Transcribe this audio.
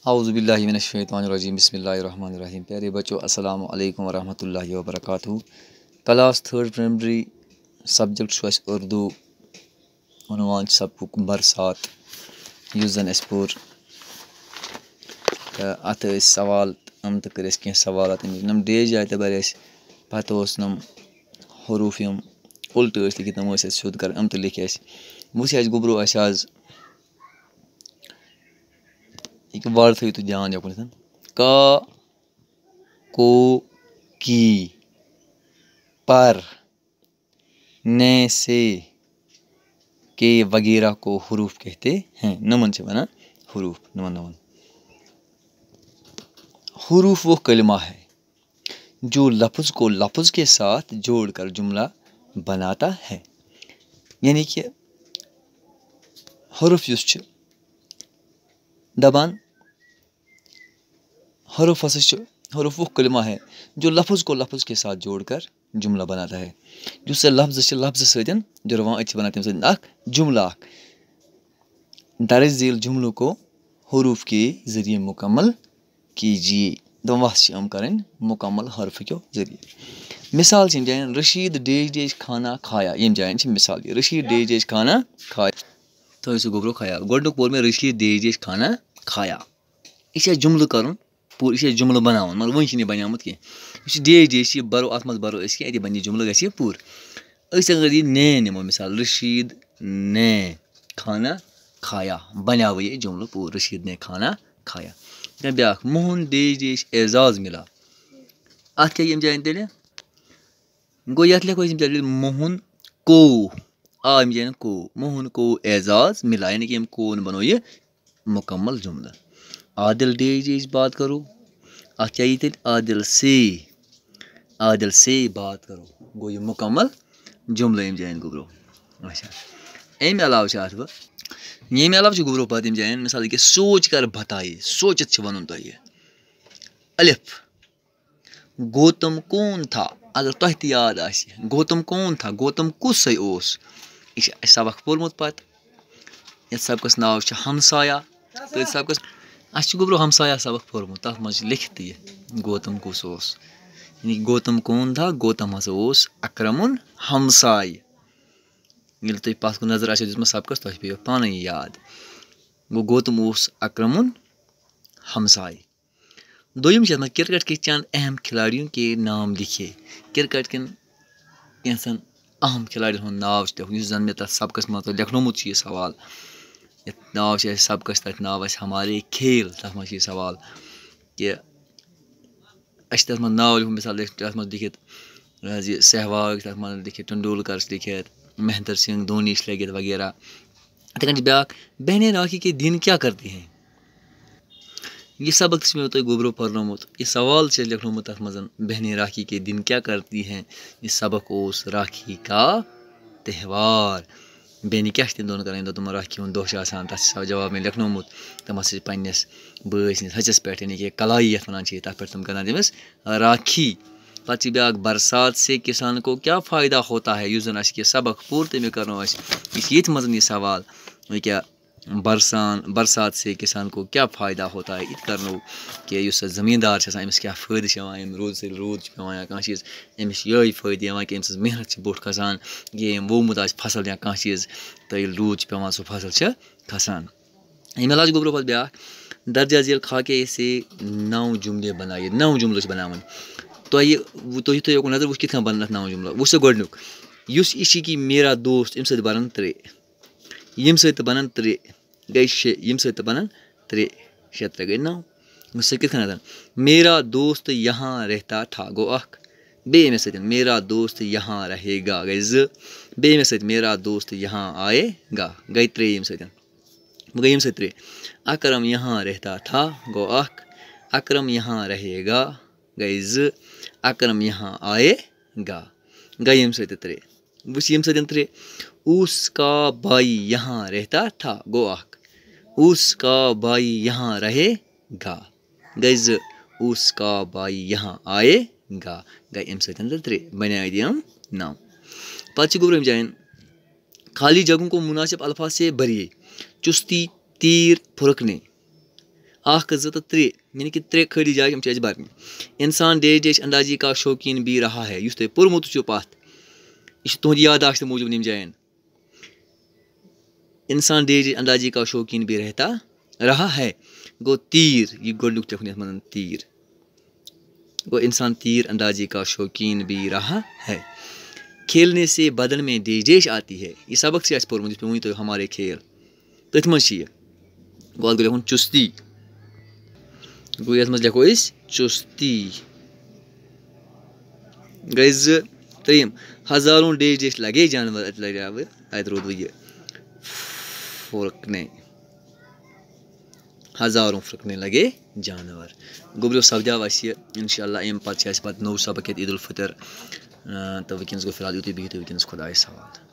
اعوذ باللہ من الشیطان الرجیم بسم اللہ الرحمن الرحیم. پیارے بچوں السلام علیکم ورحمۃ اللہ وبرکاتہ. کلاس 3rd پرائمری سبجیکٹ چھُ اَسہِ اردوٗ. عنوان چھُ سبقُک برسات یُس زَن اَسہِ پوٚر. تہٕ اَتھ ٲسۍ سوال تہٕ کٔرۍ اَسہِ کینٛہہ سوالات یِم ڈیش جایہِ تہِ بَرِ اَسہِ. پَتہٕ اوس یِم حروٗف یِم اُلٹہٕ ٲسۍ لیکھِتھ تِم ٲسۍ اَسہِ سیوٚد کَرٕنۍ تہِ لیکھِ اَسہِ. وٕچھ اَسہِ گوٚبرو اَسہِ آز ییٚکیٛاہ وارٕ تھٲیِو تُہۍ دھیان یوکُنَتھ. کا کو کی پر نے سے کے وغیرہ کو حروف کہتے ہیں. نمن چھِ وَنان حروف. نمن حروف وہ کلمہ ہے جو لفظ کو لفظ کے ساتھ جوڑ کر جملہ بناتا ہے. یعنی کہ حروف یُس چھُ دَپان حروف ہسا چھُ حروف وہ کلمہ ہے جو لفظ کو لفظ کے ساتھ جوڑ کر جملہ بناتا ہے. یُس سا لفظ چھِ لفظ سۭتۍ جُڑوان أسۍ چھِ وَنان تَمہِ سۭتۍ اکھ جملہ اکھ. درج ذیل جملوں کو حروف کے ذریعے مکمل کیجیے. دۄپُن وَس چھِ یِم کَرٕنۍ مکمل حرفہٕ کیو ذٔریعہٕ. مِثال چھِ ییٚمہِ جایَن رشیٖد ڈیش ڈیش کھانا کھایا. ییٚمہِ جایَن چھِ مِثال یہِ رشیٖد ڈیش ڈیش کھانا کھایا. تھٲیِو سُہ گوٚبرو خیال. گۄڈٕنیُک پوٚر مےٚ رشیٖد ڈیش ڈیش کھانا کھایا. یہِ چھِ اَسہِ جملہٕ کَرُن پوٗرٕ. یہِ چھِ اَسہِ جملہٕ بَناوُن مطلب وٕنہِ چھِنہٕ یہِ بَنیومُت کینٛہہ. یُس یہِ ڈیش ڈیش چھِ یہِ بَرو اَتھ منٛز بَرو أسۍ کینٛہہ اَتہِ بَنہِ یہِ جملہٕ گژھِ یہِ پوٗرٕ. أسۍ اگر یہِ نے نِمو مِثال رشیٖد نے کھانا کھایا بَنیو یہِ جملہٕ پوٗرٕ. رشیٖد نے کھانا کھایا. یا بیٛاکھ موہن ڈیش ڈیش اعزاز مِلا. اَتھ کیٛاہ ییٚمہِ جایَن تیٚلہِ گوٚو یَتھ لیکھو أسۍ ییٚمہِ جایہِ موہن کو آ ییٚمہِ جایَن کو موہن کو اعزاز مِلا. یعنی کہِ ییٚمہِ کوون بَنوو یہِ مُکمل جملہٕ. عادل ڈیش ڈیش بات کرو. اَتھ کیٛاہ یی تیٚلہِ عادل سے بات کرو. گوٚو یہِ مُکمل جملہٕ ییٚمہِ جایَن گوٚبرو. اچھا اَمہِ علاوٕ چھِ اَتھ وۄنۍ ییٚمہِ علاوٕ چھِ گوٚبرو پَتہٕ ییٚمہِ جایَن مِثال ییٚکیٛاہ سونٛچ کر بتایے. سوٗنٛچِتھ چھِ وَنُن تۄہہِ. الف گوتم کون تھا. اگر تۄہہِ تہِ یاد آسہِ گوتم کون تھا گوتم کُسے اوس. یہِ چھِ اَسہِ سبق پوٚرمُت پَتہٕ. یَتھ سبقَس ناو چھُ ہمسایا. تٔتھۍ سبقَس اَسہِ چھُ گوٚبرو ہمسایا سبق پوٚرمُت. تَتھ منٛز چھِ لیکھِتھ تہِ یہِ گوتم کُس اوس. یعنی گوتم کون تھا گوتم ہسا اوس اکرمُن ہمساے. ییٚلہِ تۄہہِ پَتھ کُن نظر آسیو دِژمٕژ سبقَس تۄہہِ پیٚیو پانَے یہِ یاد. گوٚو گوتم اوس اکرمُن ہمساے. دوٚیِم چھِ یَتھ منٛز کِرکٹ کے چند اہم کھِلاڑیوں کے نام لِکھے. کِرکٹ کٮ۪ن کینٛژھن اہم کھِلاڑٮ۪ن ہُنٛد ناو چھُ لیکھُن. یُس زَن مےٚ تَتھ سبقَس منٛز لیکھنومُت چھُ یہِ سوال. یَتھ ناو چھِ اَسہِ سبقَس تَتھ ناو آسہِ ہمارے کھیل. تَتھ منٛز چھِ یہِ سوال کہِ اَسہِ چھِ تَتھ منٛز ناو لیوٚکھمُت مِثال تَتھ منٛز لیکھِتھ یہِ حظ یہِ سہواگ تَتھ منٛز لیکھِتھ ٹنڈولکر چھِ لیکھِتھ مہندر سنگھ دھونی چھِ لٔگِتھ وغیرہ. یِتھَے کٔنۍ چھِ بیٛاکھ بہنے راکھی کے دن کیٛاہ کرتے ہیں. یہِ سبق تہِ چھُ مےٚ تۄہہِ گوٚبرو پَرنومُت. یہِ سوال چھِ اَسہِ لیکھنومُت تَتھ منٛز بہنے راکھی کے دن کیٛاہ کرتی ہیں. یہِ سبق اوس راکھی کا تہوار. بیٚنہِ کیٛاہ چھِ تِم دۄن کَران ییٚمہِ دۄہ تِمن راکھی ہُنٛد دۄہ چھُ آسان. تَتھ چھُ جواب مےٚ لیکھنومُت. تِم ہسا چھِ پنٕنِس بٲے سٕنٛدِس ہَچَس پٮ۪ٹھ یعنی کہِ کلائی یَتھ وَنان چھِ تَتھ پٮ۪ٹھ تِم کَران تٔمِس راکھی. پَتہٕ چھِ بیٛاکھ برسات سے کِسان کو کیٛاہ فٲیدہ ہوتا ہے. یُس زَن اَسہِ کہِ سبق پوٚر تٔمیُک کَرنو اَسہِ یہِ چھِ ییٚتھۍ منٛز یہِ سوال ییٚکیٛاہ برسات سے کِسان کو کیٛاہ فٲیدہ ہوتا ہے. یہِ تہِ کَرنو کہِ یُس اَسہِ زٔمیٖندار چھِ آسان أمِس کیٛاہ فٲیدٕ چھِ یِوان. أمۍ روٗد سۭتۍ روٗد چھِ پٮ۪وان یا کانٛہہ چیٖز أمِس چھِ یِہوٚے فٲیدٕ یِوان کہِ أمۍ سٕنٛز محنت چھِ بوٚٹھ کھسان. یہِ أمۍ ووٚومُت آسہِ فصل یا کانٛہہ چیٖز تہٕ ییٚلہِ روٗد چھِ پٮ۪وان سُہ فصل چھِ کھسان. اَمہِ علاوٕ چھِ گوٚبرو پَتہٕ بیٛاکھ درجہ ذیل خاکے سے 9 جملے بنایے. 9 جملہٕ چھِ بَناوٕنۍ. تُہۍ تھٲیِو یوکُن نظر وٕچھ کِتھ کٔنۍ بَنَن اَتھ 9 جملہٕ. وٕچھ سا گۄڈٕنیُک یُس یہِ چھِ کہِ میرا دوست اَمہِ سۭتۍ بَنَن 3. ییٚمہِ سۭتۍ تہِ بَنَن 3 گٔے 6. ییٚمہِ سۭتۍ تہِ بَنَن 3 6 3 گٔے 9. وٕچھ سا کِتھ کٔنۍ میرا دوست یہاں رہتا تھا گوٚو 1. بیٚیہِ ییٚمِس سۭتۍ میرا دوست یہاں رہے گا گٔے 2. بیٚیہِ ییٚمِس سۭتۍ میرا دوست یہاں آیے گا گٔے 3 ییٚمہِ سۭتۍ. وۄنۍ گٔے ییٚمہِ سۭتۍ 3. اکرم یہاں رہتا تھا گوٚو 1. اکرم یہاں رہے گا گٔے 2. اکرم یہاں آیے گا گٔے ییٚمہِ سۭتۍ تہِ 3. وٕچھ ییٚمہِ سۭتۍ 3. اس کا بھائی یہاں رہتا تھا گوٚو 1. اس کا بھائی یہاں رہے گا گٔے 2. اس کا بھائی یہاں آیے گا گٔے اَمہِ سۭتۍ تہِ 3 بَنے یِم 9. پَتہٕ چھِ گوٚبرو ییٚمہِ جایَن خالی جگہوں کو مناسب الفاظ سے بھریے. چُستی تیر پھُرکنے. اکھ زٕ تہٕ ترٛےٚ یعنی کہِ 3 خٲلی جایہِ یِم چھِ اَسہِ بَرنہِ اِنسان دیش دیش اندازی کا شوقیٖن بھی رہا ہے یُس تۄہہِ پوٚرمُت چھُو پَتھ یہِ چھُ تُہُنٛد یاداشتہٕ موٗجوٗب یِم جایَن اِنسان دیش دیش اندازی کا شوقیٖن بھی رہا ہے گوٚو تیٖر یہِ گۄڈٕنیُک لیکھُن یَتھ منٛز تیٖر گوٚو اِنسان تیٖر اندازی کا شوقیٖن بھی رہا ہے کھیلنے سے بدن میں دیش دیش آتی ہے یہِ سبق چھِ اَسہِ پوٚرمُت یُس مےٚ ؤنۍ تۄہہِ ہمارے کھیل تٔتھۍ منٛز چھِ یہِ گوٚو اَتھ گوٚو لیکھُن چُستی گوٚو یَتھ منٛز لیکھو أسۍ چُستی گٔے 2 3 ہزاروں دیش دیش لگے جانور اَتہِ لگیٛاو اَتہِ روٗد وۄنۍ یہِ پھٕرکنے ہزاروں پھٕرکنے لگے جانور گوٚبریو سپدیو اَسہِ یہِ اِنشاء اللہ اَمہِ پَتہٕ چھِ اَسہِ پَتہٕ نوٚو سبق ییٚتہِ عیٖد الفطر تہٕ وٕنکٮ۪نَس گوٚو فِلحال یُتُے بِہِو تُہۍ وٕنکٮ۪نَس خۄدایَس حوالہٕ